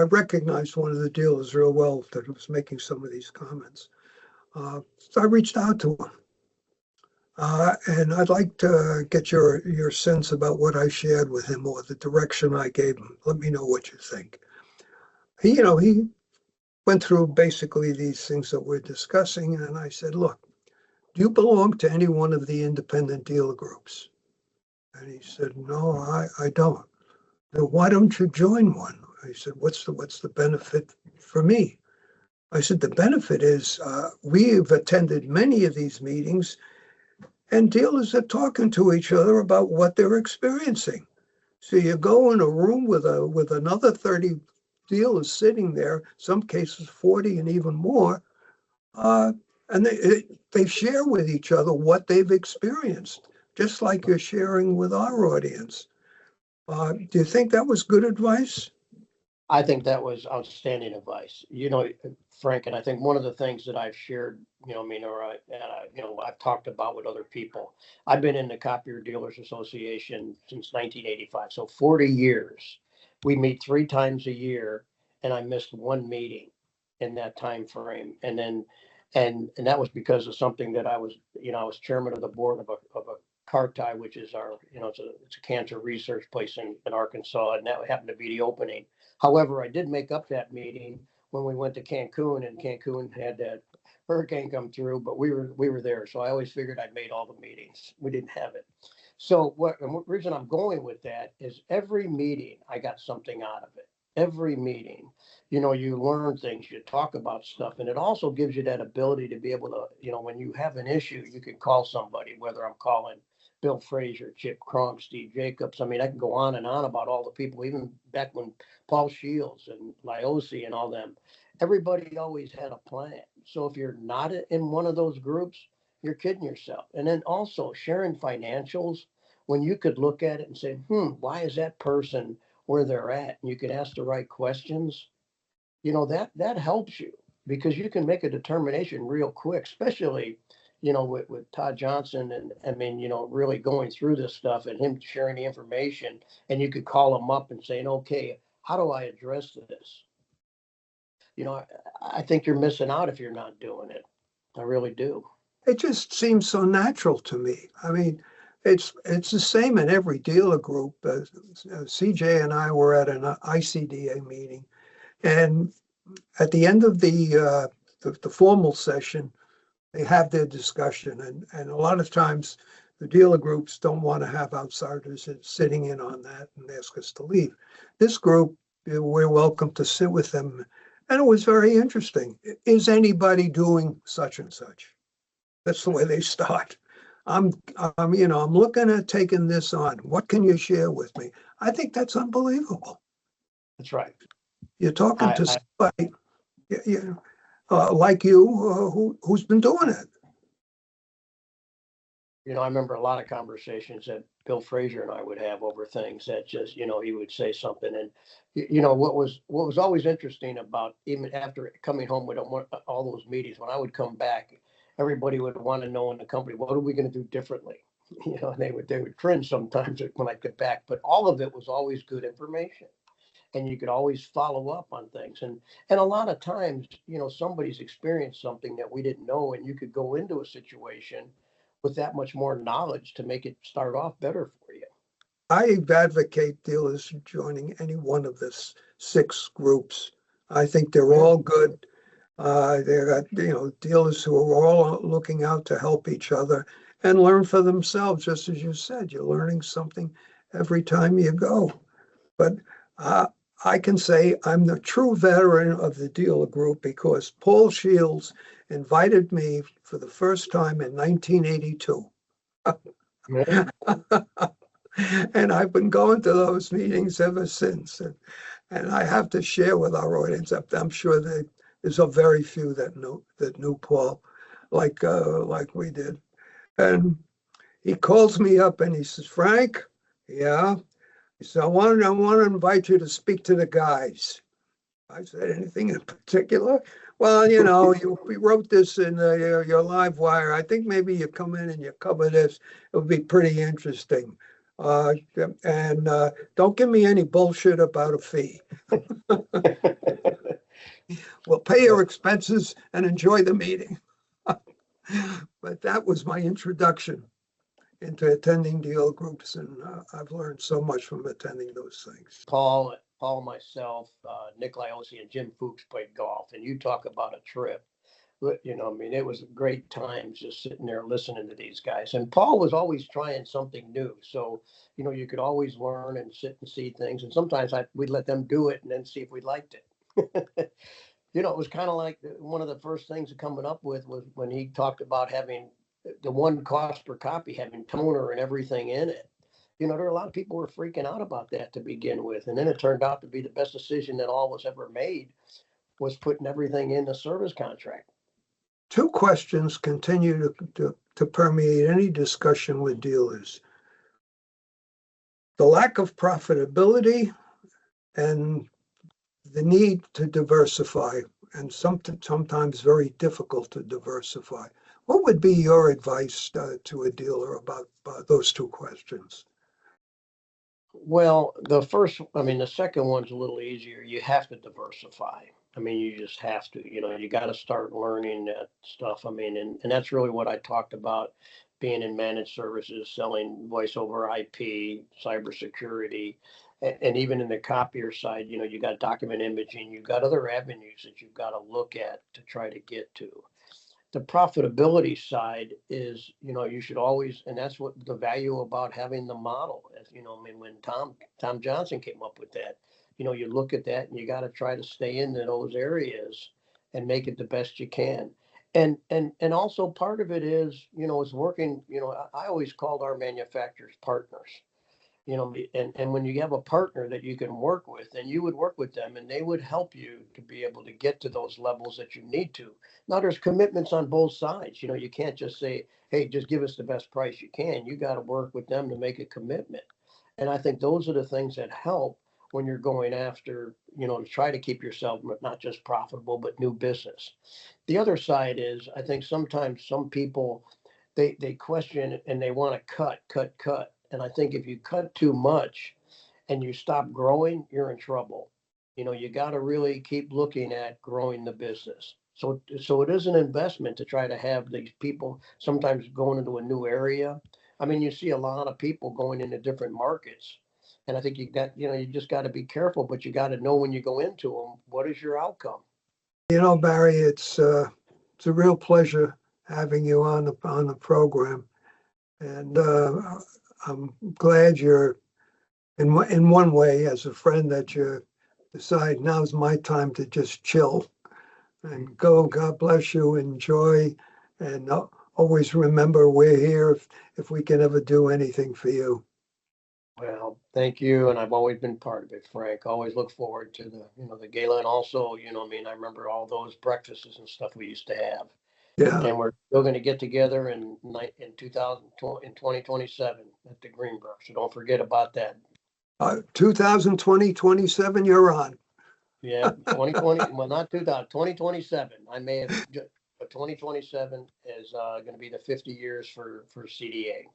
I recognized one of the dealers real well that was making some of these comments. So I reached out to him. And I'd like to get your sense about what I shared with him or the direction I gave him. Let me know what you think. He went through basically these things that we're discussing, and I said, look, do you belong to any one of the independent dealer groups? And he said, no, I don't. Then why don't you join one? I said, what's the benefit for me? I said, the benefit is we've attended many of these meetings, and dealers are talking to each other about what they're experiencing. So you go in a room with another 30 dealers sitting there, some cases 40 and even more, and they share with each other what they've experienced, just like you're sharing with our audience. Do you think that was good advice? I think that was outstanding advice. Frank, and I think one of the things that I've shared, I've talked about with other people. I've been in the Copier Dealers Association since 1985, so 40 years. We meet 3 times a year, and I missed one meeting in that time frame. And that was because of something that I was chairman of the board of a CARTI, which is our, it's a cancer research place in Arkansas, and that happened to be the opening. However, I did make up that meeting when we went to Cancun, and Cancun had that hurricane come through, but we were there. So I always figured I'd made all the meetings. We didn't have it. So the reason I'm going with that is every meeting, I got something out of it. Every meeting, you learn things, you talk about stuff, and it also gives you that ability to be able to, when you have an issue, you can call somebody, whether I'm calling Bill Frazier, Chip Kronk, Steve Jacobs. I mean, I can go on and on about all the people, even back when Paul Shields and Liosi and all them, everybody always had a plan. So if you're not in one of those groups, you're kidding yourself. And then also sharing financials, when you could look at it and say, why is that person where they're at? And you could ask the right questions. That helps you because you can make a determination real quick, especially, with Todd Johnson and really going through this stuff and him sharing the information, and you could call him up and saying, okay, how do I address this? I think you're missing out if you're not doing it. I really do. It just seems so natural to me. I mean, it's the same in every dealer group. CJ and I were at an ICDA meeting, and at the end of the formal session, they have their discussion, and a lot of times the dealer groups don't want to have outsiders sitting in on that and ask us to leave. This group, we're welcome to sit with them, and it was very interesting. Is anybody doing such and such? That's the way they start. I'm looking at taking this on. What can you share with me? I think that's unbelievable. That's right. You're talking to somebody, like you, who's been doing it. I remember a lot of conversations that Bill Frazier and I would have over things that just, he would say something. And, what was always interesting about, even after coming home with all those meetings, when I would come back, everybody would want to know in the company, what are we going to do differently? And they would cringe sometimes when I get back, but all of it was always good information. And you could always follow up on things. And a lot of times, somebody's experienced something that we didn't know, and you could go into a situation with that much more knowledge to make it start off better for you. I advocate dealers joining any one of the 6 groups. I think they're all good. They're dealers who are all looking out to help each other and learn for themselves. Just as you said, you're learning something every time you go. But I can say I'm the true veteran of the dealer group because Paul Shields invited me for the first time in 1982. And I've been going to those meetings ever since. And I have to share with our audience, I'm sure there's a very few that knew Paul like we did. And he calls me up and he says, Frank, yeah. He said, I want to invite you to speak to the guys. I said, anything in particular? Well, we wrote this in your live wire. I think maybe you come in and you cover this. It would be pretty interesting. And don't give me any bullshit about a fee. Well, pay your expenses and enjoy the meeting. But that was my introduction into attending deal groups, and I've learned so much from attending those things. Paul, myself, Nick Liosi, and Jim Fuchs played golf, and you talk about a trip. You know, I mean, it was great times just sitting there listening to these guys. And Paul was always trying something new, so you know, you could always learn and sit and see things. And sometimes we'd let them do it and then see if we liked it. You know, it was kind of like one of the first things coming up with was when he talked about having the one cost per copy, having toner and everything in it. You know, there were a lot of people who were freaking out about that to begin with. And then it turned out to be the best decision that all was ever made, was putting everything in the service contract. Two questions continue to permeate any discussion with dealers: the lack of profitability and the need to diversify, and sometimes very difficult to diversify. What would be your advice to a dealer about those two questions? Well, the second one's a little easier. You have to diversify. I mean, you just have to, you know, you got to start learning that stuff. I mean, and that's really what I talked about, being in managed services, selling voice over IP, cybersecurity, and even in the copier side, you know, you got document imaging, you've got other avenues that you've got to look at to try to get to. The profitability side is, you know, you should always, and that's what the value about having the model, as you know, I mean, when Tom Johnson came up with that, you know, you look at that and you got to try to stay into those areas and make it the best you can. And also part of it is, you know, it's working, you know, I always called our manufacturers partners. You know, and when you have a partner that you can work with, and you would work with them and they would help you to be able to get to those levels that you need to. Now there's commitments on both sides. You know, you can't just say, hey, just give us the best price you can. You got to work with them to make a commitment. And I think those are the things that help when you're going after, you know, to try to keep yourself not just profitable, but new business. The other side is, I think sometimes some people, they question and they want to cut. And I think if you cut too much and you stop growing, you're in trouble. You know, you got to really keep looking at growing the business. So it is an investment to try to have these people sometimes going into a new area. I mean, you see a lot of people going into different markets. And I think you just got to be careful, but you got to know when you go into them, what is your outcome? You know, Barry, it's a real pleasure having you on the program, and I'm glad you're in one way, as a friend, that you decide now's my time to just chill and go. God bless you. Enjoy, and always remember we're here if we can ever do anything for you. Well, thank you, and I've always been part of it, Frank. Always look forward to the gala, and also, you know, I mean, I remember all those breakfasts and stuff we used to have, Yeah. and we're still going to get together in 2027 at the Greenbrook. So don't forget about that. 2020, 27, you're on. Yeah, 2020. Well, not 2027. I may have, but 2027 is going to be the 50 years for CDA.